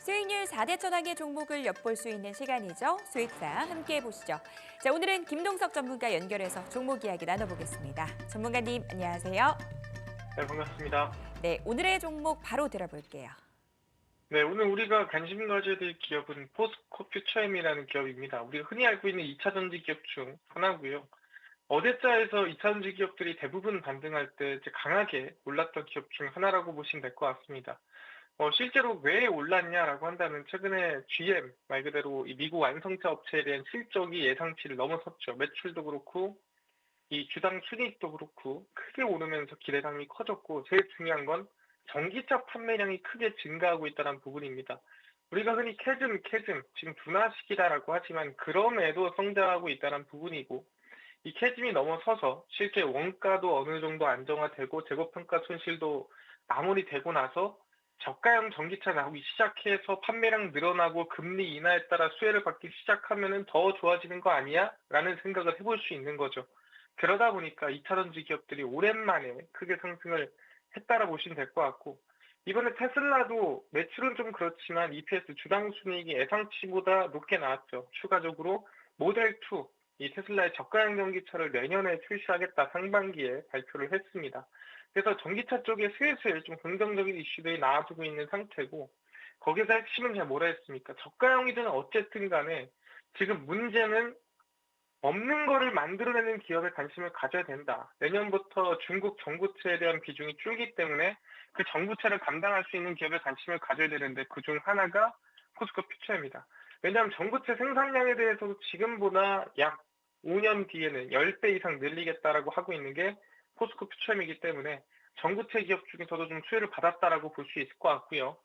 수익률 4대 천왕의 종목을 엿볼 수 있는 시간이죠. 수익사 함께 보시죠. 자, 오늘은 김동석 전문가 연결해서 종목 이야기 나눠보겠습니다. 전문가님, 안녕하세요. 네, 반갑습니다. 네, 오늘의 종목 바로 들어볼게요. 네, 오늘 우리가 관심 가져야 될 기업은 포스코 퓨처엠이라는 기업입니다. 우리가 흔히 알고 있는 2차 전지 기업 중 하나고요. 어제자에서 2차 전지 기업들이 대부분 반등할 때 이제 강하게 올랐던 기업 중 하나라고 보시면 될 것 같습니다. 실제로 왜 올랐냐라고 한다면 최근에 GM, 말 그대로 이 미국 완성차 업체에 대한 실적이 예상치를 넘어섰죠. 매출도 그렇고 이 주당 순이익도 그렇고 크게 오르면서 기대감이 커졌고 제일 중요한 건 전기차 판매량이 크게 증가하고 있다는 부분입니다. 우리가 흔히 캐즘, 지금 둔화 시기다라고 하지만 그럼에도 성장하고 있다는 부분이고 이 캐즘이 넘어서서 실제 원가도 어느 정도 안정화되고 재고평가 손실도 마무리되고 나서 저가형 전기차 나오기 시작해서 판매량 늘어나고 금리 인하에 따라 수혜를 받기 시작하면은 더 좋아지는 거 아니야? 라는 생각을 해볼 수 있는 거죠. 그러다 보니까 2차 전지 기업들이 오랜만에 크게 상승을 했다라 보시면 될 것 같고 이번에 테슬라도 매출은 좀 그렇지만 EPS 주당 순이익이 예상치보다 높게 나왔죠. 추가적으로 모델 2, 이 테슬라의 저가형 전기차를 내년에 출시하겠다 상반기에 발표를 했습니다. 그래서 전기차 쪽에 슬슬 좀 긍정적인 이슈들이 나와주고 있는 상태고 거기서 핵심은 제가 뭐라 했습니까? 저가형이든 어쨌든 간에 지금 문제는 없는 거를 만들어내는 기업에 관심을 가져야 된다. 내년부터 중국 전구체에 대한 비중이 줄기 때문에 그 전구체를 감당할 수 있는 기업에 관심을 가져야 되는데 그중 하나가 포스코 퓨처입니다. 왜냐하면 전구체 생산량에 대해서도 지금보다 약 5년 뒤에는 10배 이상 늘리겠다라고 하고 있는 게 포스코 퓨처이기 때문에 전구체 기업 중에서도 좀 수혜를 받았다라고 볼 수 있을 것 같고요.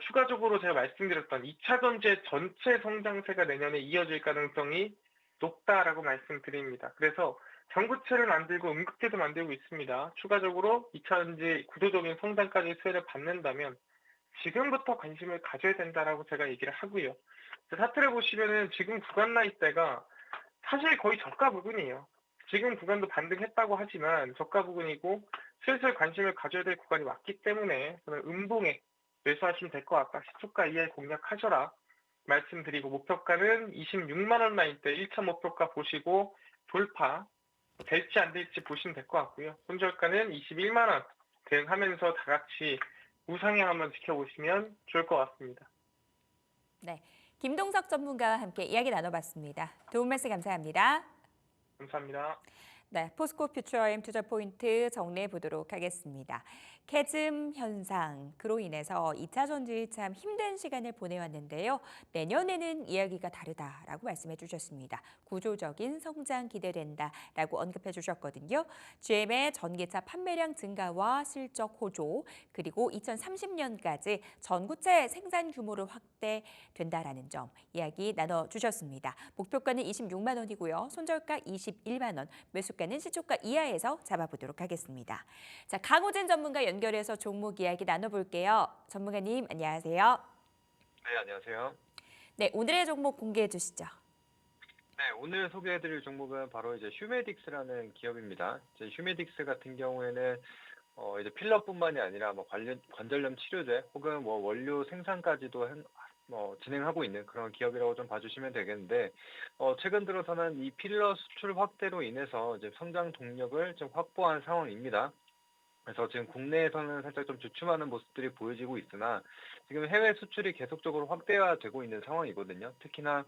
추가적으로 제가 말씀드렸던 2차 전지의 전체 성장세가 내년에 이어질 가능성이 높다라고 말씀드립니다. 그래서 전구체를 만들고 음극재도 만들고 있습니다. 추가적으로 2차 전지 구조적인 성장까지 수혜를 받는다면 지금부터 관심을 가져야 된다라고 제가 얘기를 하고요. 차트를 보시면은 지금 구간 나이대가 사실 거의 저가 부근이에요. 지금 구간도 반등했다고 하지만 저가 부근이고 슬슬 관심을 가져야 될 구간이 왔기 때문에 저는 음봉에 매수하시면 될 것 같다. 시초가 이하에 공략하셔라. 말씀드리고 목표가는 26만 원 라인대 1차 목표가 보시고 돌파 될지 안 될지 보시면 될 것 같고요. 손절가는 21만 원 대응하면서 다 같이 우상향 한번 지켜보시면 좋을 것 같습니다. 네, 김동석 전문가와 함께 이야기 나눠봤습니다. 도움 말씀 감사합니다. 감사합니다. 네, 포스코 퓨처엠 투자 포인트 정리해 보도록 하겠습니다. 캐즘 현상, 그로 인해서 2차 전지 참 힘든 시간을 보내왔는데요. 내년에는 이야기가 다르다라고 말씀해 주셨습니다. 구조적인 성장 기대된다라고 언급해 주셨거든요. GM의 전기차 판매량 증가와 실적 호조, 그리고 2030년까지 전구체 생산 규모를 확대된다라는 점 이야기 나눠 주셨습니다. 목표가는 26만 원이고요. 손절가 21만 원, 매수가는 시초가 이하에서 잡아보도록 하겠습니다. 자, 강호진 전문가 연결해서 종목 이야기 나눠볼게요. 전문가님, 안녕하세요. 네, 안녕하세요. 네, 오늘의 종목 공개해 주시죠. 네, 오늘 소개해드릴 종목은 바로 이제 휴메딕스라는 기업입니다. 이제 휴메딕스 같은 경우에는 이제 필러뿐만이 아니라 뭐 관절염 치료제 혹은 뭐 원료 생산까지도 진행하고 있는 그런 기업이라고 좀 봐주시면 되겠는데, 최근 들어서는 이 필러 수출 확대로 인해서 이제 성장 동력을 좀 확보한 상황입니다. 그래서 지금 국내에서는 살짝 좀 주춤하는 모습들이 보여지고 있으나 지금 해외 수출이 계속적으로 확대가 되고 있는 상황이거든요. 특히나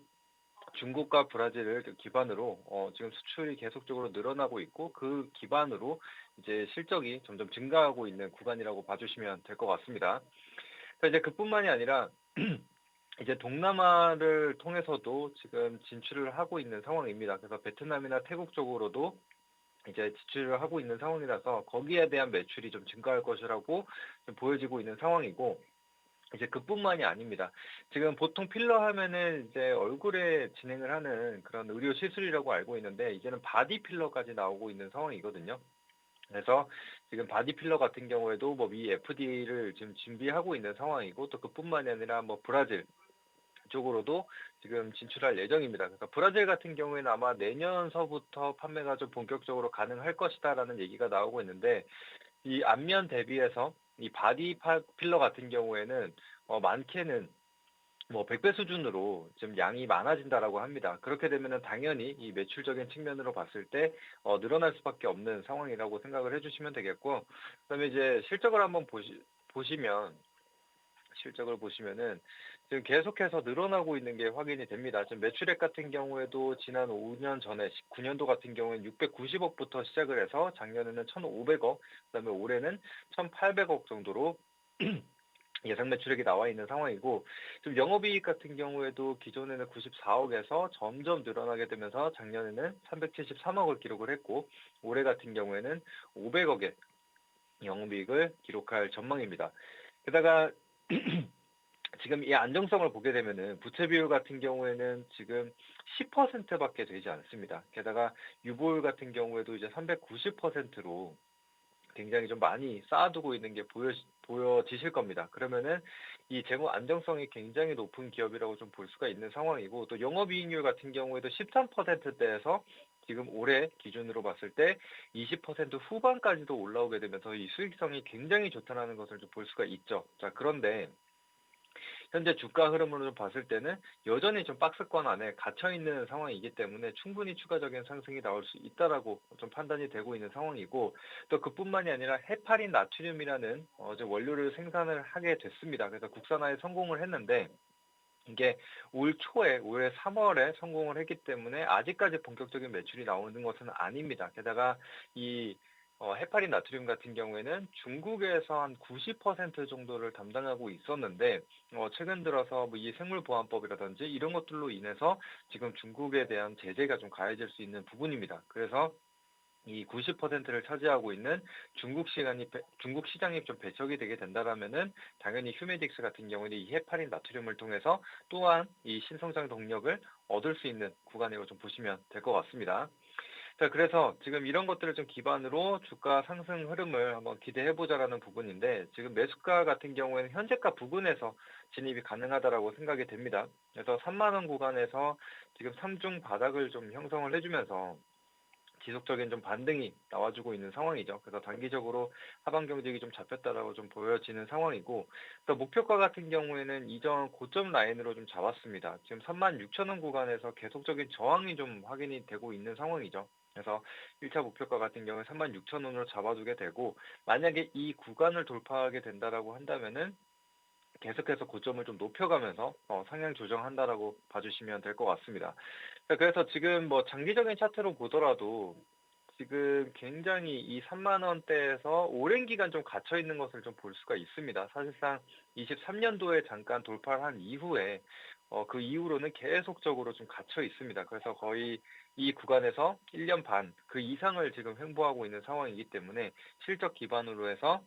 중국과 브라질을 기반으로 지금 수출이 계속적으로 늘어나고 있고 그 기반으로 이제 실적이 점점 증가하고 있는 구간이라고 봐주시면 될 것 같습니다. 그래서 이제 그뿐만이 아니라 이제 동남아를 통해서도 지금 진출을 하고 있는 상황입니다. 그래서 베트남이나 태국 쪽으로도 이제 지출을 하고 있는 상황이라서 거기에 대한 매출이 좀 증가할 것이라고 좀 보여지고 있는 상황이고, 이제 그뿐만이 아닙니다. 지금 보통 필러 하면은 이제 얼굴에 진행을 하는 그런 의료 시술이라고 알고 있는데 이제는 바디 필러까지 나오고 있는 상황이거든요. 그래서 지금 바디 필러 같은 경우에도 뭐 미 FDA를 지금 준비하고 있는 상황이고, 또 그뿐만이 아니라 뭐 브라질 쪽으로도 지금 진출할 예정입니다. 그러니까 브라질 같은 경우에는 아마 내년서부터 판매가 좀 본격적으로 가능할 것이다라는 얘기가 나오고 있는데, 이 앞면 대비해서 이 바디 필러 같은 경우에는 많게는 뭐 100배 수준으로 좀 양이 많아진다라고 합니다. 그렇게 되면은 당연히 이 매출적인 측면으로 봤을 때 늘어날 수밖에 없는 상황이라고 생각을 해주시면 되겠고, 그다음에 이제 실적을 한번 보시면 실적을 보시면은 지금 계속해서 늘어나고 있는 게 확인이 됩니다. 지금 매출액 같은 경우에도 지난 5년 전에 19년도 같은 경우에는 690억부터 시작을 해서 작년에는 1,500억, 그다음에 올해는 1,800억 정도로 예상 매출액이 나와 있는 상황이고, 좀 영업이익 같은 경우에도 기존에는 94억에서 점점 늘어나게 되면서 작년에는 373억을 기록을 했고, 올해 같은 경우에는 500억의 영업이익을 기록할 전망입니다. 게다가 지금 이 안정성을 보게 되면은 부채 비율 같은 경우에는 지금 10%밖에 되지 않습니다. 게다가 유보율 같은 경우에도 이제 390%로 굉장히 좀 많이 쌓아두고 있는 게 보여지실 겁니다. 그러면은 이 재무 안정성이 굉장히 높은 기업이라고 좀 볼 수가 있는 상황이고, 또 영업이익률 같은 경우에도 13%대에서 지금 올해 기준으로 봤을 때 20% 후반까지도 올라오게 되면서 이 수익성이 굉장히 좋다는 것을 좀 볼 수가 있죠. 자, 그런데 현재 주가 흐름으로 봤을 때는 여전히 좀 박스권 안에 갇혀 있는 상황이기 때문에 충분히 추가적인 상승이 나올 수 있다라고 좀 판단이 되고 있는 상황이고, 또 그뿐만이 아니라 헤파린 나트륨이라는 좀 원료를 생산을 하게 됐습니다. 그래서 국산화에 성공을 했는데, 이게 올 초에 올해 3월에 성공을 했기 때문에 아직까지 본격적인 매출이 나오는 것은 아닙니다. 게다가 이 헤파린 나트륨 같은 경우에는 중국에서 한 90% 정도를 담당하고 있었는데, 최근 들어서 뭐 이 생물보안법이라든지 이런 것들로 인해서 지금 중국에 대한 제재가 좀 가해질 수 있는 부분입니다. 그래서 이 90%를 차지하고 있는 중국 시장이 좀 배척이 되게 된다라면은 당연히 휴메딕스 같은 경우는 이 헤파린 나트륨을 통해서 또한 이 신성장 동력을 얻을 수 있는 구간이라고 좀 보시면 될 것 같습니다. 자, 그래서 지금 이런 것들을 좀 기반으로 주가 상승 흐름을 한번 기대해보자라는 부분인데, 지금 매수가 같은 경우에는 현재가 부근에서 진입이 가능하다라고 생각이 됩니다. 그래서 3만 원 구간에서 지금 3중 바닥을 좀 형성을 해주면서 지속적인 좀 반등이 나와주고 있는 상황이죠. 그래서 단기적으로 하방 경직이 좀 잡혔다라고 좀 보여지는 상황이고, 또 목표가 같은 경우에는 이전 고점 라인으로 좀 잡았습니다. 지금 36,000원 구간에서 계속적인 저항이 좀 확인이 되고 있는 상황이죠. 그래서 1차 목표가 같은 경우에 36,000원으로 잡아두게 되고, 만약에 이 구간을 돌파하게 된다라고 한다면은 계속해서 고점을 좀 높여가면서 상향 조정한다라고 봐주시면 될 것 같습니다. 자, 그래서 지금 뭐 장기적인 차트로 보더라도 지금 굉장히 이 3만 원대에서 오랜 기간 좀 갇혀 있는 것을 좀 볼 수가 있습니다. 사실상 23년도에 잠깐 돌파를 한 이후에 그 이후로는 계속적으로 좀 갇혀 있습니다. 그래서 거의 이 구간에서 1년 반 그 이상을 지금 횡보하고 있는 상황이기 때문에 실적 기반으로 해서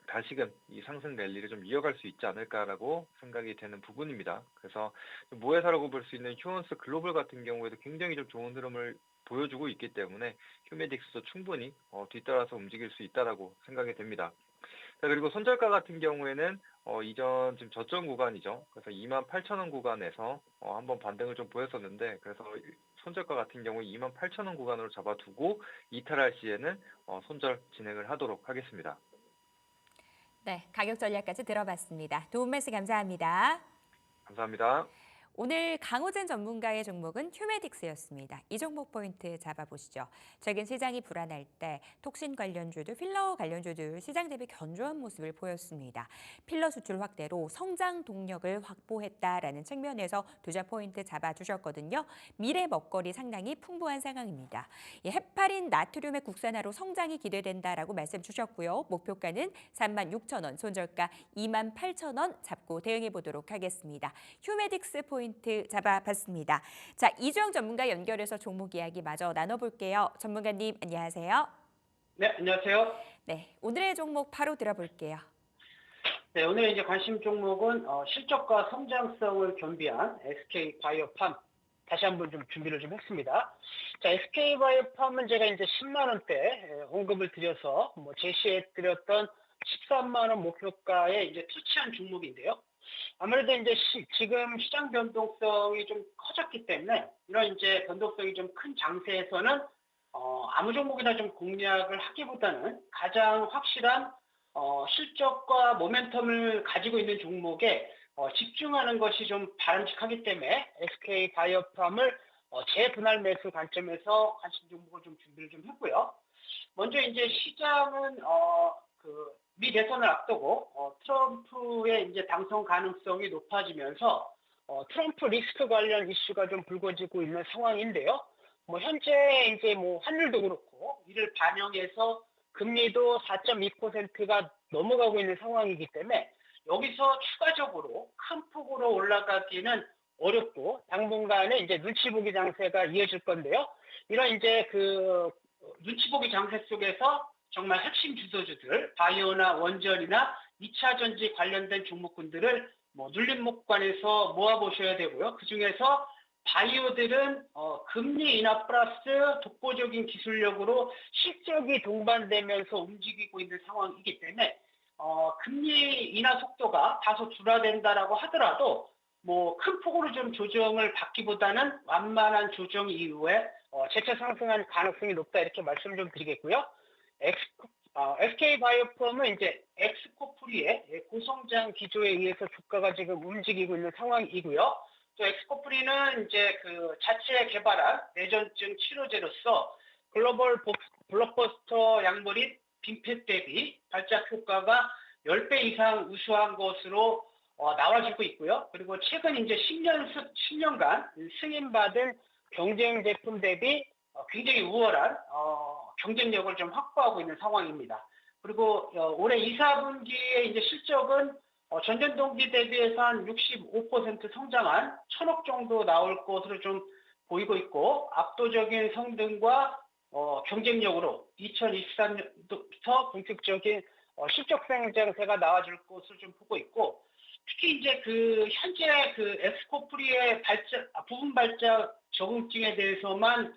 다시금 이 상승 랠리를 좀 이어갈 수 있지 않을까라고 생각이 되는 부분입니다. 그래서 모회사라고 볼 수 있는 휴원스 글로벌 같은 경우에도 굉장히 좀 좋은 흐름을 보여주고 있기 때문에 휴메딕스도 충분히 뒤따라서 움직일 수 있다라고 생각이 됩니다. 자, 그리고 손절가 같은 경우에는 이전 지금 저점 구간이죠. 그래서 28,000원 구간에서 한번 반등을 좀 보였었는데, 그래서 손절가 같은 경우 28,000원 구간으로 잡아두고 이탈할 시에는 손절 진행을 하도록 하겠습니다. 네, 가격 전략까지 들어봤습니다. 도움 말씀 감사합니다. 감사합니다. 오늘 강호진 전문가의 종목은 휴메딕스였습니다. 이 종목 포인트 잡아보시죠. 최근 시장이 불안할 때 톡신 관련주들, 필러 관련주들 시장 대비 견조한 모습을 보였습니다. 필러 수출 확대로 성장 동력을 확보했다라는 측면에서 투자 포인트 잡아주셨거든요. 미래 먹거리 상당히 풍부한 상황입니다. 이 헤파린 나트륨의 국산화로 성장이 기대된다라고 말씀 주셨고요. 목표가는 36,000원, 손절가 28,000원 잡고 대응해 보도록 하겠습니다. 휴메딕스 포인트 잡아봤습니다. 자, 이주영 전문가 연결해서 종목 이야기 마저 나눠볼게요. 전문가님 안녕하세요. 네, 안녕하세요. 네, 오늘의 종목 바로 들어볼게요. 네, 오늘 이제 관심 종목은 실적과 성장성을 겸비한 SK바이오팜 다시 한번 좀 준비를 좀 했습니다. 자, SK바이오팜은 제가 이제 10만 원대 언급을 드려서 뭐 제시해 드렸던 13만 원 목표가에 이제 터치한 종목인데요. 아무래도 이제 지금 시장 변동성이 좀 커졌기 때문에 이런 이제 변동성이 좀 큰 장세에서는 아무 종목이나 좀 공략을 하기보다는 가장 확실한 실적과 모멘텀을 가지고 있는 종목에 집중하는 것이 좀 바람직하기 때문에 SK 바이오팜을 재분할 매수 관점에서 관심 종목을 좀 준비를 좀 했고요. 먼저 이제 시장은 미 대선을 앞두고 트럼프의 이제 당선 가능성이 높아지면서 트럼프 리스크 관련 이슈가 좀 불거지고 있는 상황인데요. 뭐 현재 이제 뭐 환율도 그렇고 이를 반영해서 금리도 4.2%가 넘어가고 있는 상황이기 때문에 여기서 추가적으로 큰 폭으로 올라가기는 어렵고 당분간은 이제 눈치 보기 장세가 이어질 건데요. 이런 이제 그 눈치 보기 장세 속에서 정말 핵심 주도주들, 바이오나 원전이나 2차 전지 관련된 종목군들을 뭐 눌림목관에서 모아보셔야 되고요. 그 중에서 바이오들은 금리 인하 플러스 독보적인 기술력으로 실적이 동반되면서 움직이고 있는 상황이기 때문에 금리 인하 속도가 다소 줄어든다라고 하더라도 뭐 큰 폭으로 좀 조정을 받기보다는 완만한 조정 이후에 재차 상승할 가능성이 높다 이렇게 말씀 좀 드리겠고요. SK 바이오팜은 이제 엑스코프리의 고성장 기조에 의해서 주가가 지금 움직이고 있는 상황이고요. 또 엑스코프리는 이제 그 자체 개발한 뇌전증 치료제로서 글로벌 블록버스터 약물인 빈펫 대비 발작 효과가 10배 이상 우수한 것으로 나와지고 있고요. 그리고 최근 이제 10년간 승인받은 경쟁 제품 대비 굉장히 우월한 경쟁력을 좀 확보하고 있는 상황입니다. 그리고 올해 2, 4분기에 이제 실적은 전년 동기 대비해서 한 65% 성장한 1,000억 정도 나올 것으로 좀 보이고 있고 압도적인 성능과 경쟁력으로 2023년부터 본격적인 실적 상승세가 나와줄 것으로 좀 보고 있고 특히 이제 그 현재 그 엑스코프리의 부분 발작 적응증에 대해서만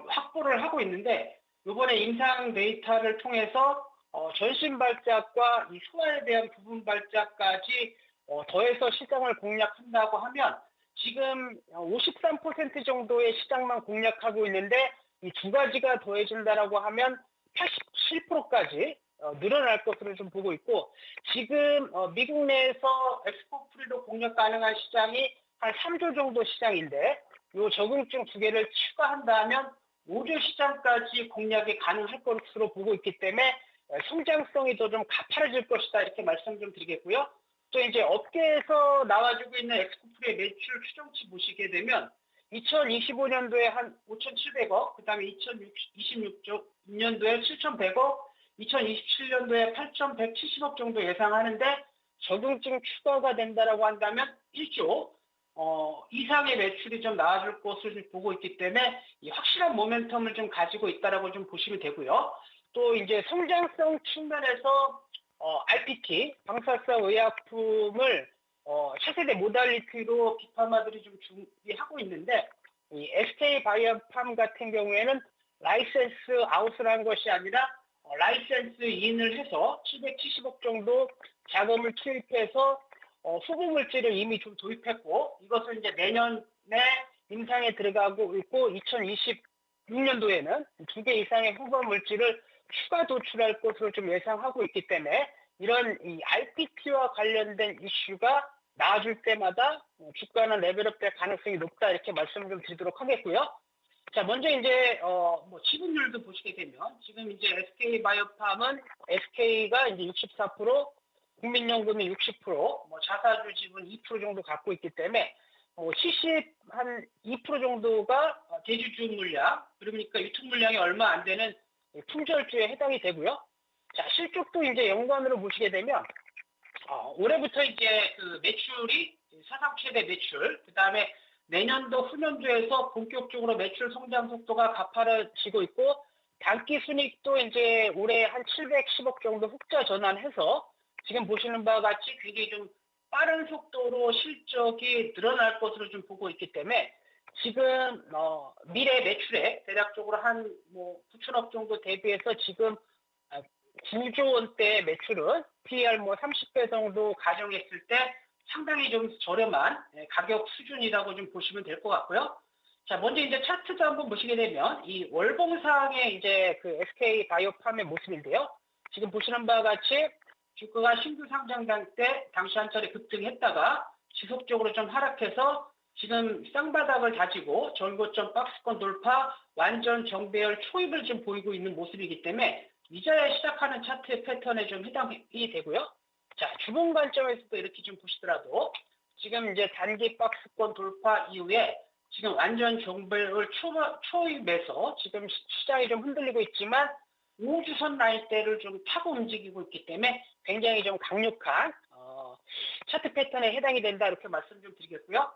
확보를 하고 있는데 이번에 임상 데이터를 통해서 전신 발작과 이 소화에 대한 부분 발작까지 더해서 시장을 공략한다고 하면 지금 53% 정도의 시장만 공략하고 있는데 이 두 가지가 더해진다라고 하면 87%까지 늘어날 것으로 좀 보고 있고 지금 미국 내에서 엑스포프리로 공략 가능한 시장이 한 3조 정도 시장인데 이 적응증 두 개를 추가한다면 5조 시장까지 공략이 가능할 것으로 보고 있기 때문에 성장성이 더 좀 가파라질 것이다 이렇게 말씀 좀 드리겠고요. 또 이제 업계에서 나와주고 있는 엑스코프리의 매출 추정치 보시게 되면 2025년도에 한 5,700억, 그 다음에 2026년도에 7,100억, 2027년도에 8,170억 정도 예상하는데 적응증 추가가 된다라고 한다면 1조 이상의 매출이 좀 나와줄 것을 좀 보고 있기 때문에 이 확실한 모멘텀을 좀 가지고 있다라고 좀 보시면 되고요. 또 이제 성장성 측면에서 RPT 방사성 의약품을 차세대 모달리티로 빅파마들이 좀 준비하고 있는데 이 SK 바이오팜 같은 경우에는 라이센스 아웃을 한 것이 아니라 라이센스 인을 해서 770억 정도 자금을 투입해서 후보 물질을 이미 좀 도입했고 이것을 이제 내년에 임상에 들어가고 있고 2026년도에는 2개 이상의 후보 물질을 추가 도출할 것으로 좀 예상하고 있기 때문에 이런 이 RPT와 관련된 이슈가 나와줄 때마다 주가는 레벨업 될 가능성이 높다 이렇게 말씀을 좀 드리도록 하겠고요. 자, 먼저 이제 뭐 지분율도 보시게 되면 지금 이제 SK 바이오팜은 SK가 이제 64%, 국민연금이 60%, 뭐 자사주 지분 2% 정도 갖고 있기 때문에 뭐 70한2% 정도가 대주주 물량, 그러니까 유통 물량이 얼마 안 되는 품절주에 해당이 되고요. 자, 실적도 이제 연관으로 보시게 되면 올해부터 이제 그 매출이 사상 최대 매출, 그 다음에 내년도 후년도에서 본격적으로 매출 성장 속도가 가파라지고 있고 단기 순이익도 이제 올해 한 710억 정도 흑자 전환해서 지금 보시는 바와 같이 굉장히 좀 빠른 속도로 실적이 늘어날 것으로 좀 보고 있기 때문에 지금 미래 매출에 대략적으로 한 뭐 9천억 정도 대비해서 지금 9조 원대 매출은 PER 뭐 30배 정도 가정했을 때 상당히 좀 저렴한 가격 수준이라고 좀 보시면 될 것 같고요. 자, 먼저 이제 차트도 한번 보시게 되면 이 월봉상의 이제 그 SK 바이오팜의 모습인데요. 지금 보시는 바와 같이 주가가 신규 상장당 때 당시 한 차례 급등했다가 지속적으로 좀 하락해서 지금 쌍바닥을 다지고 전고점 박스권 돌파, 완전 정배열 초입을 좀 보이고 있는 모습이기 때문에 이제야 시작하는 차트 패턴에 좀 해당이 되고요. 자, 주봉 관점에서도 이렇게 좀 보시더라도 지금 이제 단기 박스권 돌파 이후에 지금 완전 정배열 초입에서 지금 시장이 좀 흔들리고 있지만 우주선 라인대를 좀 타고 움직이고 있기 때문에 굉장히 좀 강력한 차트 패턴에 해당이 된다 이렇게 말씀 좀 드리겠고요.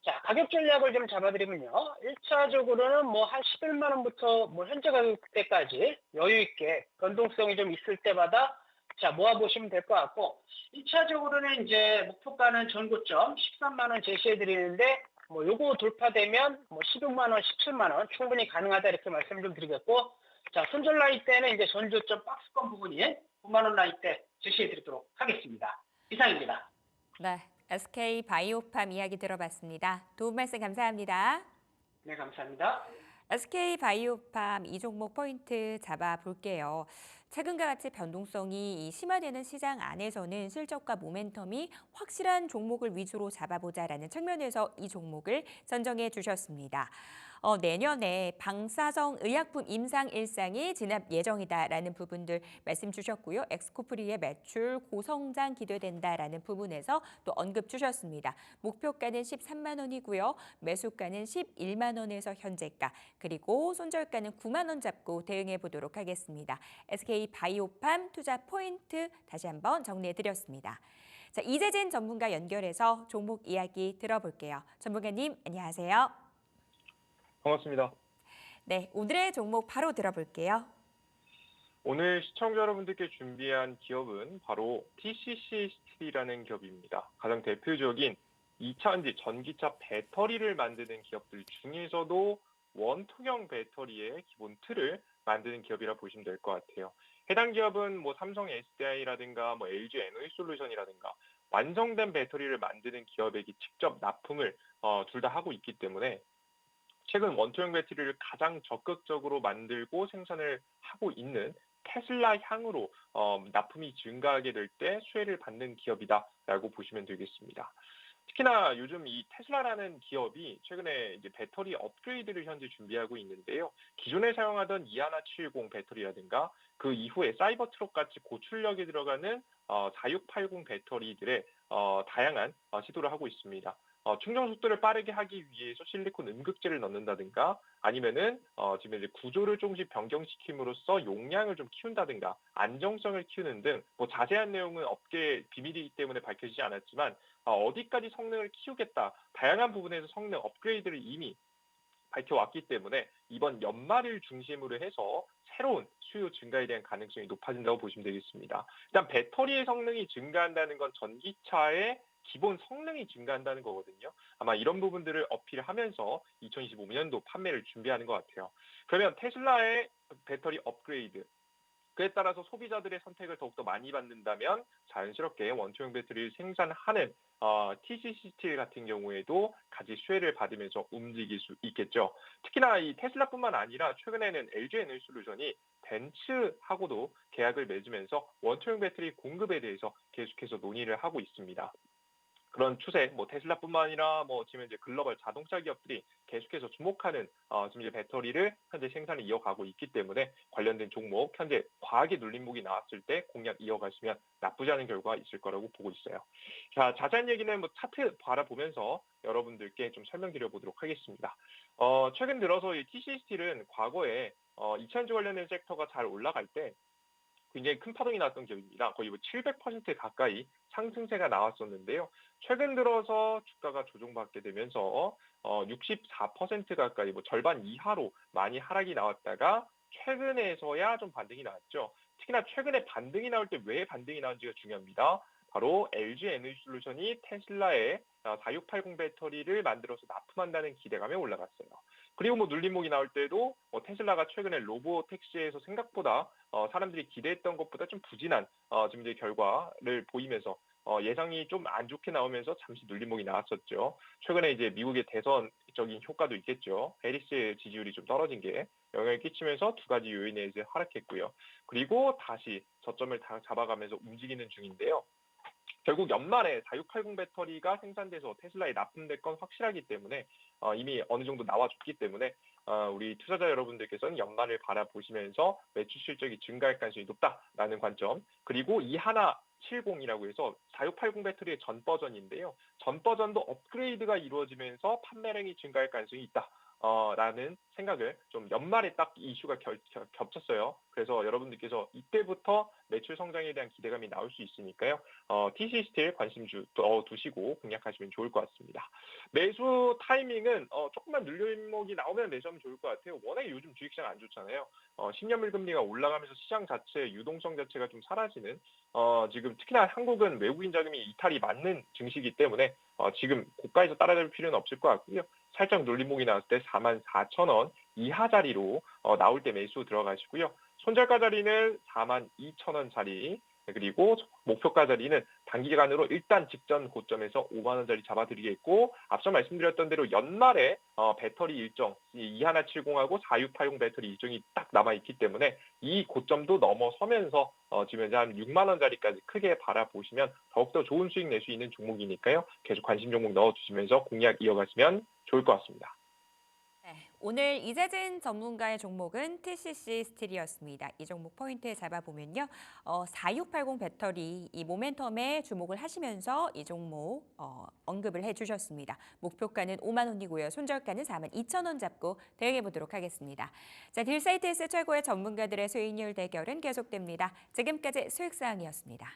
자, 가격 전략을 좀 잡아드리면요. 1차적으로는 뭐 한 11만 원부터 뭐 현재 가격대까지 여유 있게 변동성이 좀 있을 때마다 자, 모아보시면 될 것 같고 1차적으로는 이제 목표가는 전고점 13만 원 제시해 드리는데 뭐 요거 돌파되면 뭐 16만 원, 17만 원 충분히 가능하다 이렇게 말씀 좀 드리겠고 자, 손절 라인 때는 이제 전고점 박스권 부분인 9만 원 라인 때 제시해 드리도록 하겠습니다. 이상입니다. 네, SK 바이오팜 이야기 들어봤습니다. 도움 말씀 감사합니다. 네, 감사합니다. SK 바이오팜 이 종목 포인트 잡아볼게요. 최근과 같이 변동성이 심화되는 시장 안에서는 실적과 모멘텀이 확실한 종목을 위주로 잡아보자라는 측면에서 이 종목을 선정해 주셨습니다. 내년에 방사성 의약품 임상 일상이 진압 예정이다라는 부분들 말씀 주셨고요. 엑스코프리의 매출 고성장 기대된다라는 부분에서 또 언급 주셨습니다. 목표가는 13만 원이고요. 매수가는 11만 원에서 현재가 그리고 손절가는 9만 원 잡고 대응해 보도록 하겠습니다. SK 바이오팜 투자 포인트 다시 한번 정리해 드렸습니다. 자, 이재진 전문가 연결해서 종목 이야기 들어볼게요. 전문가님 안녕하세요. 반갑습니다. 네, 오늘의 종목 바로 들어볼게요. 오늘 시청자 여러분들께 준비한 기업은 바로 TCC 스틸이라는 기업입니다. 가장 대표적인 2차전지 전기차 배터리를 만드는 기업들 중에서도 원통형 배터리의 기본 틀을 만드는 기업이라 보시면 될 것 같아요. 해당 기업은 뭐 삼성 SDI라든가 뭐 LG 에너지솔루션이라든가 완성된 배터리를 만드는 기업에게 직접 납품을 둘 다 하고 있기 때문에 최근 원통형 배터리를 가장 적극적으로 만들고 생산을 하고 있는 테슬라 향으로 납품이 증가하게 될 때 수혜를 받는 기업이다라고 보시면 되겠습니다. 특히나 요즘 이 테슬라라는 기업이 최근에 이제 배터리 업그레이드를 현재 준비하고 있는데요. 기존에 사용하던 이하나70 배터리라든가 그 이후에 사이버트럭 같이 고출력이 들어가는 4680 배터리들의 다양한 시도를 하고 있습니다. 충전 속도를 빠르게 하기 위해서 실리콘 음극재를 넣는다든가 아니면은 지금 이제 구조를 조금씩 변경시킴으로써 용량을 좀 키운다든가 안정성을 키우는 등 뭐 자세한 내용은 업계 비밀이기 때문에 밝혀지지 않았지만 어디까지 성능을 키우겠다 다양한 부분에서 성능 업그레이드를 이미 밝혀왔기 때문에 이번 연말을 중심으로 해서 새로운 수요 증가에 대한 가능성이 높아진다고 보시면 되겠습니다. 일단 배터리의 성능이 증가한다는 건 전기차의 기본 성능이 증가한다는 거거든요. 아마 이런 부분들을 어필하면서 2025년도 판매를 준비하는 것 같아요. 그러면 테슬라의 배터리 업그레이드, 그에 따라서 소비자들의 선택을 더욱더 많이 받는다면 자연스럽게 원통형 배터리를 생산하는 TCC 스틸 같은 경우에도 같이 수혜를 받으면서 움직일 수 있겠죠. 특히나 이 테슬라뿐만 아니라 최근에는 LG 에너지솔루션이 벤츠하고도 계약을 맺으면서 원통형 배터리 공급에 대해서 계속해서 논의를 하고 있습니다. 그런 추세, 뭐 테슬라뿐만 아니라 뭐 지금 이제 글로벌 자동차 기업들이 계속해서 주목하는 지금 이제 배터리를 현재 생산을 이어가고 있기 때문에 관련된 종목 현재 과하게 눌림목이 나왔을 때 공략 이어가시면 나쁘지 않은 결과가 있을 거라고 보고 있어요. 자, 자세한 얘기는 뭐 차트 바라보면서 여러분들께 좀 설명드려 보도록 하겠습니다. 최근 들어서 이 TCC 스틸은 과거에 2차전지 관련된 섹터가 잘 올라갈 때 굉장히 큰 파동이 났던 기업입니다. 거의 700% 가까이 상승세가 나왔었는데요. 최근 들어서 주가가 조정받게 되면서 64% 가까이 절반 이하로 많이 하락이 나왔다가 최근에서야 좀 반등이 나왔죠. 특히나 최근에 반등이 나올 때 왜 반등이 나온지가 중요합니다. 바로 LG 에너지솔루션이 테슬라의 4680 배터리를 만들어서 납품한다는 기대감에 올라갔어요. 그리고 눌림목이 나올 때도 테슬라가 최근에 로보택시에서 생각보다 사람들이 기대했던 것보다 좀 부진한 지금 이제 결과를 보이면서 예상이 좀 안 좋게 나오면서 잠시 눌림목이 나왔었죠. 최근에 이제 미국의 대선적인 효과도 있겠죠. 해리스 지지율이 좀 떨어진 게 영향을 끼치면서 두 가지 요인에 이제 하락했고요. 그리고 다시 저점을 다 잡아가면서 움직이는 중인데요. 결국 연말에 4680 배터리가 생산돼서 테슬라에 납품될 건 확실하기 때문에 이미 어느 정도 나와줬기 때문에 우리 투자자 여러분들께서는 연말을 바라보시면서 매출 실적이 증가할 가능성이 높다라는 관점, 그리고 이하나 70이라고 해서 4680 배터리의 전 버전인데요. 전 버전도 업그레이드가 이루어지면서 판매량이 증가할 가능성이 있다. 라는 생각을 좀 연말에 딱 이슈가 겹쳤어요. 그래서 여러분들께서 이때부터 매출 성장에 대한 기대감이 나올 수 있으니까요. TC 스틸 관심 두시고 공략하시면 좋을 것 같습니다. 매수 타이밍은 조금만 눌림목이 나오면 매수하면 좋을 것 같아요. 워낙에 요즘 주식시장 안 좋잖아요. 10년물 금리가 올라가면서 시장 자체 유동성 자체가 좀 사라지는 지금 특히나 한국은 외국인 자금이 이탈이 맞는 증시이기 때문에 지금 고가에서 따라잡을 필요는 없을 것 같고요. 살짝 눌림목이 나왔을 때 44,000원 이하 자리로 나올 때 매수 들어가시고요. 손절가 자리는 42,000원 자리, 그리고 목표가 자리는 단기간으로 일단 직전 고점에서 5만 원짜리 잡아드리겠고, 앞서 말씀드렸던 대로 연말에 배터리 일정, 이하나 70하고 4680 배터리 일정이 딱 남아있기 때문에 이 고점도 넘어서면서 지금 현재 한 6만 원짜리까지 크게 바라보시면 더욱더 좋은 수익 낼 수 있는 종목이니까요. 계속 관심 종목 넣어주시면서 공략 이어가시면 좋을 것 같습니다. 네, 오늘 이재진 전문가의 종목은 TCC 스틸이었습니다. 이 종목 포인트 잡아보면요. 4680 배터리 이 모멘텀에 주목을 하시면서 이 종목 언급을 해주셨습니다. 목표가는 5만 원이고요. 손절가는 42,000원 잡고 대응해 보도록 하겠습니다. 자, 딜사이트에서 최고의 전문가들의 수익률 대결은 계속됩니다. 지금까지 수익사항이었습니다.